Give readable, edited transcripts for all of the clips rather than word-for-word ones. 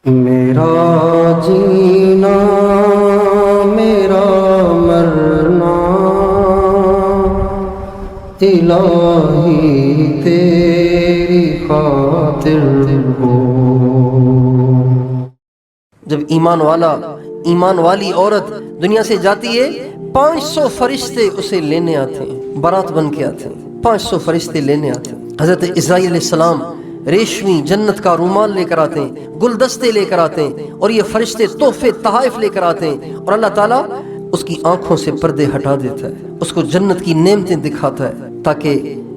میرا جینا میرا مرنا الہی تیری خاطر ہو۔ جب ایمان والی عورت دنیا سے جاتی ہے 500 فرشتے اسے لینے آتے ہیں، بارات بن کے آتے ہیں، 500 فرشتے لینے آتے ہیں۔ حضرت اسرائیل علیہ السلام ریشمی جنت کا رومال لے کر آتے ہیں، گلدستے لے کر آتے ہیں، اور یہ فرشتے تحفے تحائف لے کر آتے ہیں، اور اللہ تعالیٰ اس کی آنکھوں سے پردے ہٹا دیتا ہے، اس کو جنت کی نعمتیں دکھاتا ہے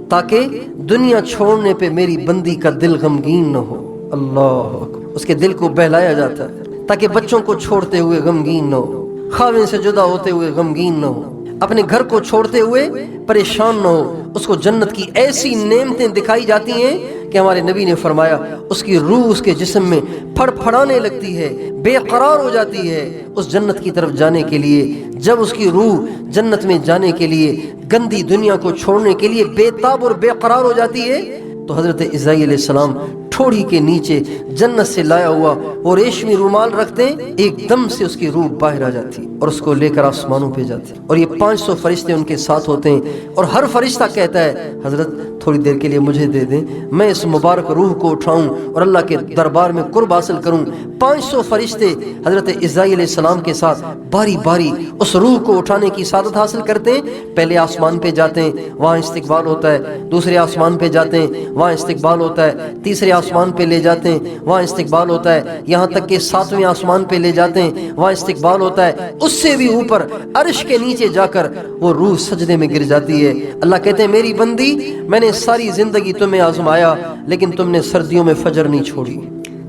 تاکہ دنیا چھوڑنے پہ میری بندی کا دل غمگین نہ ہو۔ اللہ اکبر، اس کے دل کو بہلایا جاتا ہے تاکہ بچوں کو چھوڑتے ہوئے غمگین نہ ہو، خاوند سے جدا ہوتے ہوئے غمگین نہ ہو، اپنے گھر کو چھوڑتے ہوئے پریشان نہ ہو۔ اس کو جنت کی ایسی نعمتیں دکھائی جاتی ہیں کہ ہمارے نبی نے فرمایا اس کی روح اس کے جسم میں پھڑ پھڑانے لگتی ہے، بے قرار ہو جاتی ہے اس جنت کی طرف جانے کے لیے۔ جب اس کی روح جنت میں جانے کے لیے، گندی دنیا کو چھوڑنے کے لیے بے تاب اور بے قرار ہو جاتی ہے، تو حضرت اسرائیل علیہ السلام ٹھوڑی کے نیچے جنت سے لایا ہوا وہ ریشمی رومال رکھتے ہیں، ایک دم سے اس کی روح باہر آ جاتی اور اس کو لے کر آسمانوں پہ جاتی، اور یہ 500 فرشتے ان کے ساتھ ہوتے ہیں، اور ہر فرشتہ کہتا ہے حضرت تھوڑی دیر کے لیے مجھے دے دیں، میں اس مبارک روح کو اٹھاؤں اور اللہ کے دربار میں قرب حاصل کروں۔ 500 فرشتے حضرت اسرائیل علیہ السلام کے ساتھ باری باری اس روح کو اٹھانے کی سعادت حاصل کرتے ہیں۔ پہلے آسمان پہ جاتے ہیں، وہاں استقبال ہوتا ہے، دوسرے آسمان پہ جاتے ہیں، وہاں استقبال ہوتا ہے، تیسرے آسمان پہ لے جاتے ہیں، وہاں استقبال ہوتا ہے، یہاں تک کہ 7ویں آسمان پہ لے جاتے ہیں، وہاں استقبال ہوتا ہے، اس سے بھی اوپر عرش کے نیچے جا کر وہ روح سجدے میں گر جاتی ہے۔ اللہ کہتے ہیں میری بندی، میں نے ساری زندگی تمہیں آزمایا، لیکن تم نے سردیوں میں فجر نہیں چھوڑی،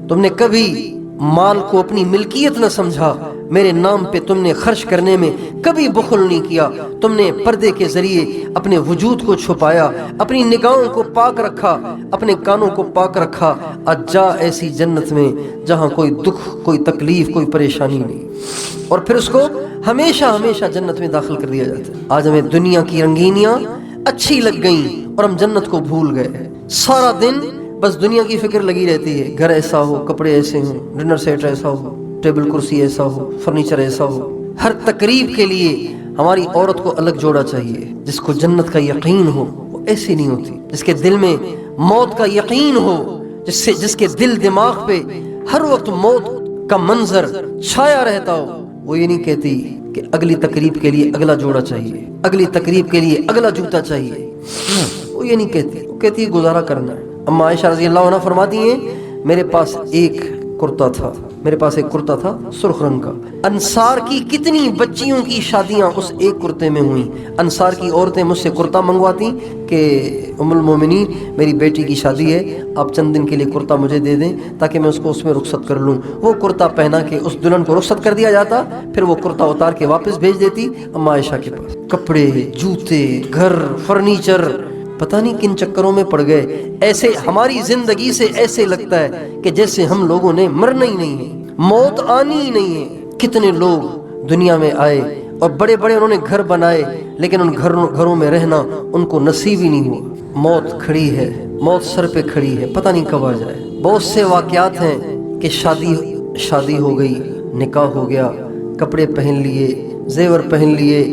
تم نے کبھی مال کو اپنی ملکیت نہ سمجھا، میرے نام پہ تم نے خرچ کرنے میں کبھی بخل نہیں کیا، تم نے پردے کے ذریعے اپنے وجود کو چھپایا، اپنی نگاہوں کو پاک رکھا، اپنے کانوں کو پاک رکھا۔ آج جا ایسی جنت میں جہاں کوئی دکھ، کوئی تکلیف، کوئی پریشانی نہیں، اور پھر اس کو ہمیشہ ہمیشہ جنت میں داخل کر دیا جاتا ہے۔ آج ہمیں دنیا کی رنگینیاں اچھی لگ گئیں اور ہم جنت کو بھول گئے، سارا دن بس دنیا کی فکر لگی رہتی ہے، گھر ایسا ہو، کپڑے ایسے ہوں، ڈنر سیٹ ایسا ہو، ٹیبل کرسی ایسا ہو، فرنیچر ایسا ہو۔ ہر تقریب کے لیے ہماری عورت کو الگ جوڑا چاہیے۔ جس کو جنت کا یقین ہو وہ ایسی نہیں ہوتی، جس کے دل میں موت کا یقین ہو، جس کے دل دماغ پہ ہر وقت موت کا منظر چھایا رہتا ہو، وہ یہ نہیں کہتی کہ اگلی تقریب کے لیے اگلا جوڑا چاہیے، اگلی تقریب کے لیے اگلا جوتا چاہیے، وہ یہ نہیں کہتی، وہ کہتی ہے گزارا کرنا ہے۔ اما عائشہ رضی اللہ عنہ فرماتی ہیں میرے پاس ایک کرتا تھا سرخ رنگ کا، انصار کی کتنی بچیوں کی شادیاں اس ایک کرتے میں ہوئیں۔ انصار کی عورتیں مجھ سے کرتا منگواتی کہ ام المومنین میری بیٹی کی شادی ہے، آپ چند دن کے لیے کرتا مجھے دے دیں تاکہ میں اس کو اس میں رخصت کر لوں۔ وہ کرتا پہنا کے اس دلہن کو رخصت کر دیا جاتا، پھر وہ کرتا اتار کے واپس بھیج دیتی اما عائشہ کے پاس۔ کپڑے، جوتے، گھر، فرنیچر، پتہ نہیں کن چکروں میں پڑ گئے۔ ایسے ہماری زندگی سے ایسے لگتا ہے کہ جیسے ہم لوگوں نے مرنا ہی نہیں ہے، موت آنی ہی نہیں ہے۔ کتنے لوگ دنیا میں آئے اور بڑے بڑے انہوں نے گھر بنائے، لیکن ان گھروں میں رہنا ان کو نصیب ہی نہیں ہوا۔ موت کھڑی ہے، موت سر پہ کھڑی ہے، پتہ نہیں کب آ جائے۔ بہت سے واقعات ہیں کہ شادی ہو گئی، نکاح ہو گیا، کپڑے پہن لیے، زیور پہن لیے،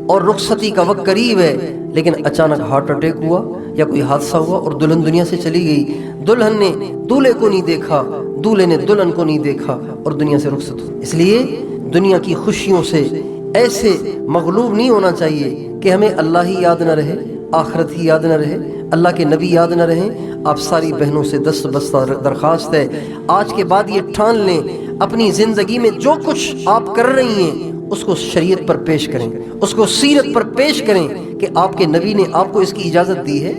اور رخصتی کا وقت قریب ہے، لیکن اچانک ہارٹ اٹیک ہوا یا کوئی حادثہ ہوا اور دلہن دنیا سے چلی گئی۔ دلہن نے دولہے کو نہیں دیکھا، دولہے نے دلہن کو نہیں دیکھا اور دنیا سے رخصت ہو۔ اس لیے دنیا کی خوشیوں سے ایسے مغلوب نہیں ہونا چاہیے کہ ہمیں اللہ ہی یاد نہ رہے، آخرت ہی یاد نہ رہے، اللہ کے نبی یاد نہ رہیں۔ آپ ساری بہنوں سے دست بستہ درخواست ہے، آج کے بعد یہ ٹھان لیں اپنی زندگی میں جو کچھ آپ کر رہی ہیں اس کو شریعت پر پیش کریں، اس کو سیرت پر پیش کریں کہ آپ کے نبی نے آپ کو اس کی اجازت دی ہے۔